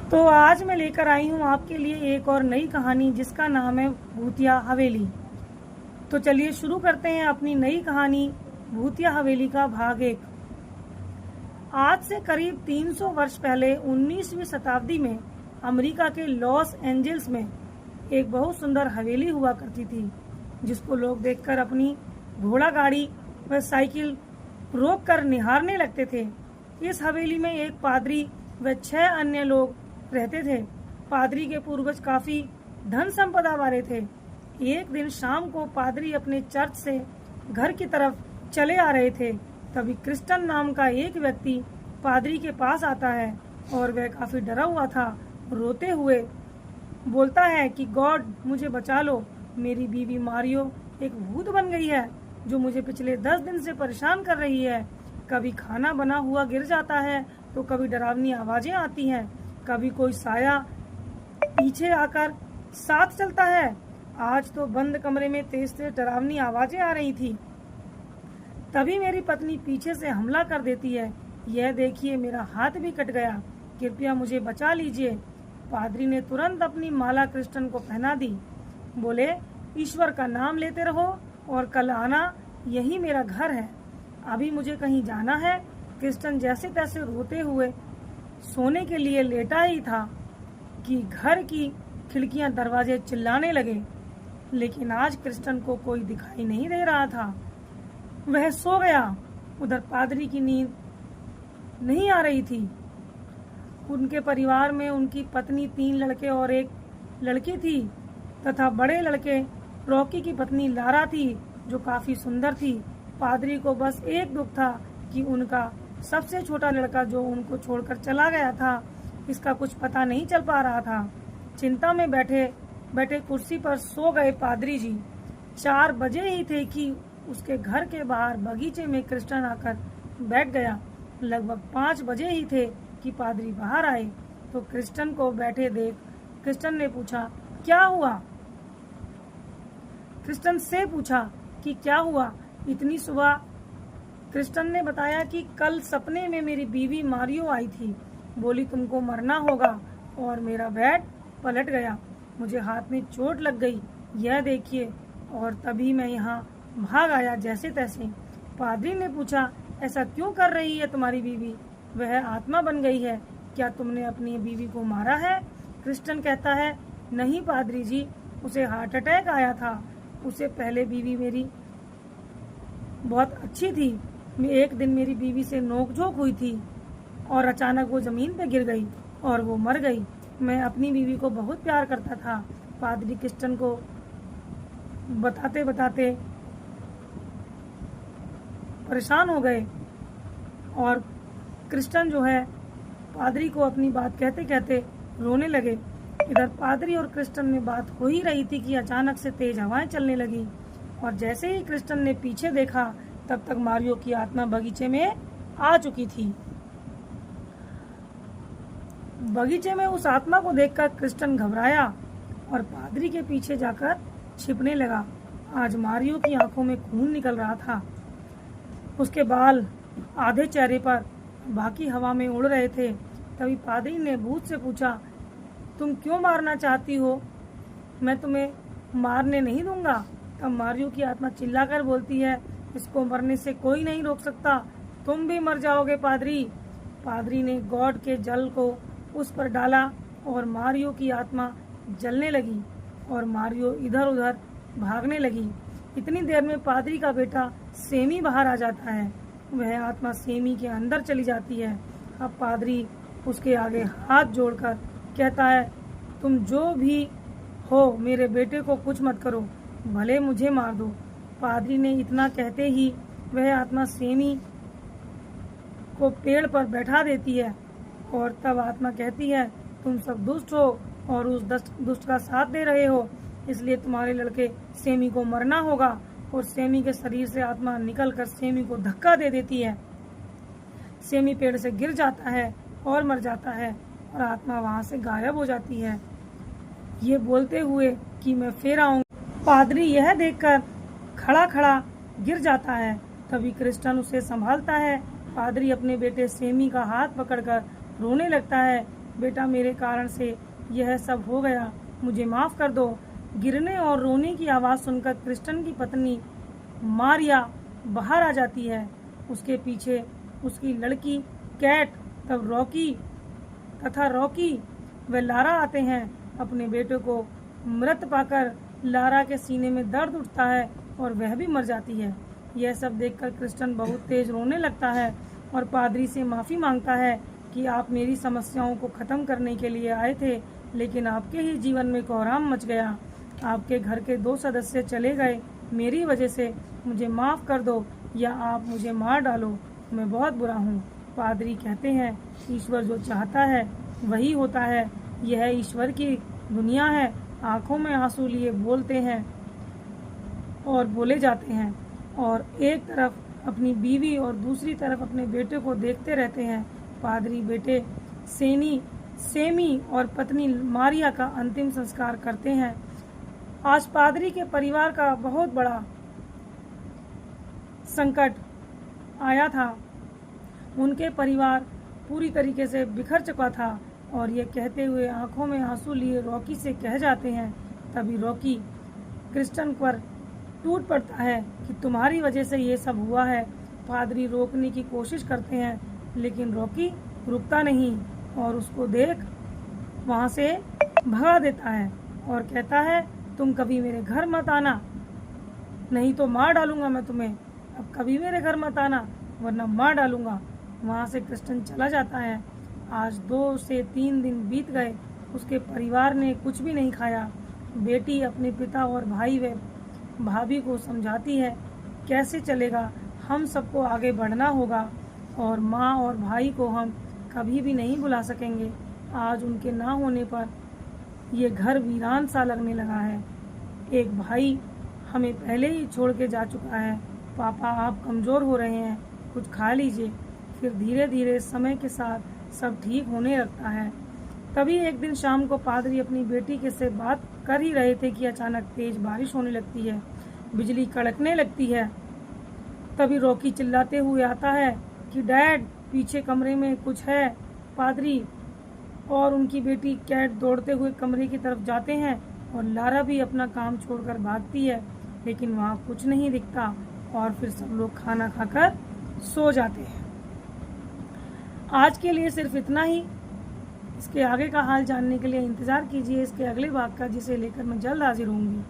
तो आज मैं लेकर आई हूँ आपके लिए एक और नई कहानी जिसका नाम है भूतिया हवेली। तो चलिए शुरू करते हैं अपनी नई कहानी भूतिया हवेली का भाग 1। आज से करीब 300 वर्ष पहले 19वीं शताब्दी में अमेरिका के लॉस एंजल्स में एक बहुत सुंदर हवेली हुआ करती थी, जिसको लोग देखकर अपनी घोड़ा गाड़ी व साइकिल रोक कर निहारने लगते थे। इस हवेली में एक पादरी व 6 अन्य लोग रहते थे। पादरी के पूर्वज काफी धन संपदा वाले थे। एक दिन शाम को पादरी अपने चर्च से घर की तरफ चले आ रहे थे। तभी क्रिस्टन नाम का एक व्यक्ति पादरी के पास आता है और वह काफी डरा हुआ था। रोते हुए बोलता है कि गॉड मुझे बचा लो, मेरी बीवी मारियो एक भूत बन गई है जो मुझे पिछले 10 दिन से परेशान कर रही है। कभी खाना बना हुआ गिर जाता है तो कभी डरावनी आवाजें आती हैं, कभी कोई साया पीछे आकर साथ चलता है। आज तो बंद कमरे में तेज से डरावनी आवाजें आ रही थी। तभी मेरी पत्नी पीछे से हमला कर देती है। यह देखिए मेरा हाथ भी कट गया, कृपया मुझे बचा लीजिए। पादरी ने तुरंत अपनी माला क्रिस्टन को पहना दी। बोले, ईश्वर का नाम लेते रहो और कल आना, यही मेरा घर है। अभी मुझे कहीं जाना है। क्रिस्टन जैसे तैसे रोते हुए सोने के लिए लेटा ही था कि घर की खिड़कियां दरवाजे चिल्लाने लगे, लेकिन आज क्रिस्टन को कोई दिखाई नहीं दे रहा था। वह सो गया। उधर पादरी की नींद नहीं आ रही थी। उनके परिवार में उनकी पत्नी, 3 लड़के और एक लड़की थी तथा बड़े लड़के रॉकी की पत्नी लारा थी जो काफी सुंदर थी। पादरी को बस एक दुख था कि उनका सबसे छोटा लड़का जो उनको छोड़कर चला गया था, इसका कुछ पता नहीं चल पा रहा था। चिंता में बैठे बैठे कुर्सी पर सो गए पादरी जी। 4 बजे ही थे कि उसके घर के बाहर बगीचे में क्रिस्टन आकर बैठ गया। लगभग 5 बजे ही थे कि पादरी बाहर आए तो क्रिस्टन को बैठे देख क्रिस्टन ने पूछा, क्या हुआ? क्रिस्टन से पूछा कि क्या हुआ इतनी सुबह? क्रिस्टन ने बताया कि कल सपने में मेरी बीवी मारियो आई थी, बोली तुमको मरना होगा, और मेरा बेड पलट गया, मुझे हाथ में चोट लग गई, यह देखिए, और तभी मैं यहाँ भाग आया जैसे तैसे। पादरी ने पूछा, ऐसा क्यों कर रही है तुम्हारी बीवी? वह आत्मा बन गई है, क्या तुमने अपनी बीवी को मारा है? क्रिस्टन कहता है, नहीं पादरी जी, उसे हार्ट अटैक आया था। उससे पहले बीवी मेरी बहुत अच्छी थी। एक दिन मेरी बीवी से नोकझोंक हुई थी और अचानक वो जमीन पे गिर गई और वो मर गई। मैं अपनी बीवी को बहुत प्यार करता था। पादरी क्रिस्टन को बताते बताते परेशान हो गए और क्रिस्टन जो है पादरी को अपनी बात कहते कहते रोने लगे। इधर पादरी और क्रिस्टन में बात हो ही रही थी कि अचानक से तेज हवाएं चलने लगी और जैसे ही क्रिस्टन ने पीछे देखा तब तक मारियो की आत्मा बगीचे में आ चुकी थी। बगीचे में उस आत्मा को देखकर क्रिस्टन घबराया और पादरी के पीछे जाकर छिपने लगा। आज मारियो की आंखों में खून निकल रहा था, उसके बाल आधे चेहरे पर, बाकी हवा में उड़ रहे थे। तभी पादरी ने भूत से पूछा, तुम क्यों मारना चाहती हो? मैं तुम्हें मारने नहीं दूंगा। तब मारियो की आत्मा चिल्लाकर बोलती है, इसको मरने से कोई नहीं रोक सकता, तुम भी मर जाओगे पादरी। पादरी ने गॉड के जल को उस पर डाला और मारियो की आत्मा जलने लगी और मारियो इधर उधर भागने लगी। इतनी देर में पादरी का बेटा सेमी बाहर आ जाता है। वह आत्मा सेमी के अंदर चली जाती है। अब पादरी उसके आगे हाथ जोड़कर कहता है, तुम जो भी हो मेरे बेटे को कुछ मत करो, भले मुझे मार दो। पादरी ने इतना कहते ही वह आत्मा सेमी को पेड़ पर बैठा देती है और तब आत्मा कहती है, तुम सब दुष्ट हो और उस दुष्ट का साथ दे रहे हो, इसलिए तुम्हारे लड़के सेमी को मरना होगा। और सेमी के शरीर से आत्मा निकलकर सेमी को धक्का दे देती है। सेमी पेड़ से गिर जाता है और मर जाता है और आत्मा वहां से गायब हो जाती है, ये बोलते हुए कि मैं फिर आऊंगा। पादरी यह देखकर खड़ा खड़ा गिर जाता है। तभी क्रिस्टन उसे संभालता है। पादरी अपने बेटे सेमी का हाथ पकड़कर रोने लगता है बेटा मेरे कारण से यह सब हो गया, मुझे माफ़ कर दो। गिरने और रोने की आवाज़ सुनकर क्रिस्टन की पत्नी मारिया बाहर आ जाती है। उसके पीछे उसकी लड़की कैट, तब रॉकी व लारा आते हैं। अपने बेटे को मृत पाकर लारा के सीने में दर्द उठता है और वह भी मर जाती है। यह सब देखकर क्रिस्टन बहुत तेज रोने लगता है और पादरी से माफ़ी मांगता है कि आप मेरी समस्याओं को ख़त्म करने के लिए आए थे, लेकिन आपके ही जीवन में कोहराम मच गया। आपके घर के 2 सदस्य चले गए मेरी वजह से। मुझे माफ़ कर दो या आप मुझे मार डालो, मैं बहुत बुरा हूँ। पादरी कहते हैं, ईश्वर जो चाहता है वही होता है। यह ईश्वर की दुनिया है। आंखों में आंसू लिए बोलते हैं और बोले जाते हैं और एक तरफ अपनी बीवी और दूसरी तरफ अपने बेटे को देखते रहते हैं। पादरी बेटे सेमी और पत्नी मारिया का अंतिम संस्कार करते हैं। आज पादरी के परिवार का बहुत बड़ा संकट आया था। उनके परिवार पूरी तरीके से बिखर चुका था और ये कहते हुए आंखों में आंसू लिए रॉकी से कह जाते हैं। तभी रॉकी क्रिस्टन पर टूट पड़ता है कि तुम्हारी वजह से ये सब हुआ है। पादरी रोकने की कोशिश करते हैं, लेकिन रॉकी रुकता नहीं और उसको देख वहाँ से भगा देता है और कहता है, तुम कभी मेरे घर मत आना, नहीं तो मार डालूंगा मैं तुम्हें। अब कभी मेरे घर मत आना वरना मार डालूंगा। वहाँ से क्रिस्टन चला जाता है। आज 2 से 3 दिन बीत गए। उसके परिवार ने कुछ भी नहीं खाया। बेटी अपने पिता और भाई व भाभी को समझाती है, कैसे चलेगा, हम सबको आगे बढ़ना होगा और माँ और भाई को हम कभी भी नहीं भुला सकेंगे। आज उनके ना होने पर ये घर वीरान सा लगने लगा है। एक भाई हमें पहले ही छोड़ के जा चुका है। पापा आप कमज़ोर हो रहे हैं, कुछ खा लीजिए। फिर धीरे धीरे समय के साथ सब ठीक होने लगता है। तभी एक दिन शाम को पादरी अपनी बेटी के से बात कर ही रहे थे कि अचानक तेज बारिश होने लगती है, बिजली कड़कने लगती है। तभी रॉकी चिल्लाते हुए आता है कि डैड, पीछे कमरे में कुछ है। पादरी और उनकी बेटी कैट दौड़ते हुए कमरे की तरफ जाते हैं और लारा भी अपना काम छोड़कर भागती है, लेकिन वहाँ कुछ नहीं दिखता और फिर सब लोग खाना खाकर सो जाते हैं। आज के लिए सिर्फ इतना ही। इसके आगे का हाल जानने के लिए इंतज़ार कीजिए इसके अगले भाग का, जिसे लेकर मैं जल्द हाजिर होंगी।